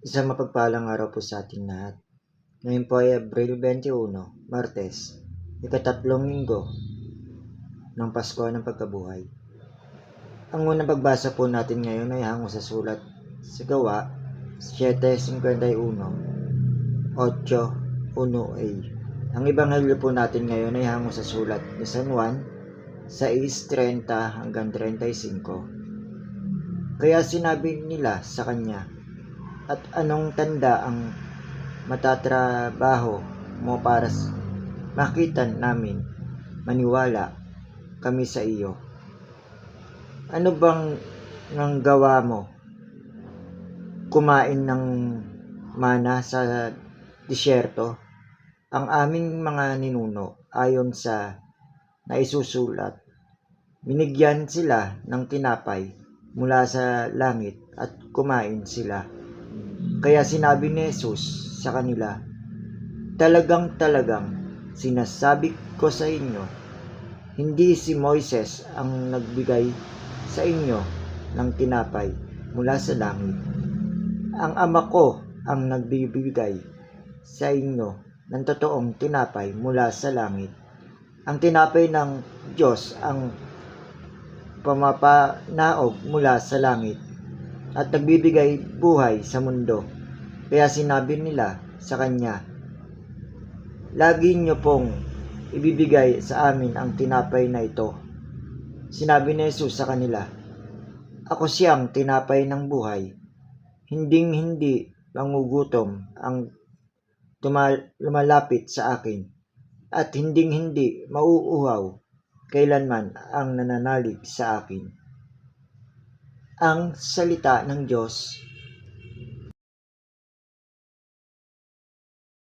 Isang mapagpalang araw po sa ating lahat. Ngayon po ay Abril 21, Martes, ikatatlong linggo ng Pasko ng Pagkabuhay. Ang unang pagbasa po natin ngayon ay hango sa sulat sa Gawa 7:51, 8:1a. Ang ebanghelyo po natin ngayon ay hango sa sulat ni San Juan 6:30 hanggang 35. Kaya sinabi nila sa kanya, "At anong tanda ang matatrabaho mo para makita namin, maniwala kami sa iyo? Ano bang gawa mo? Kumain ng mana sa disyerto? Ang aming mga ninuno, ayon sa naisusulat, binigyan sila ng tinapay mula sa langit at kumain sila." Kaya sinabi ni Jesus sa kanila, Talagang sinasabi ko sa inyo, hindi si Moises ang nagbigay sa inyo ng tinapay mula sa langit. Ang Ama ko ang nagbibigay sa inyo ng totoong tinapay mula sa langit. Ang tinapay ng Diyos ang pumapanaog mula sa langit at nagbibigay buhay sa mundo. Kaya sinabi nila sa kanya, Lagi niyo pong ibibigay sa amin ang tinapay na ito. Sinabi ni Jesus sa kanila, Ako siyang tinapay ng buhay. Hinding-hindi mangugutom ang lumalapit sa akin, at hinding-hindi mauuhaw kailanman ang nananalig sa akin. Ang salita ng Diyos.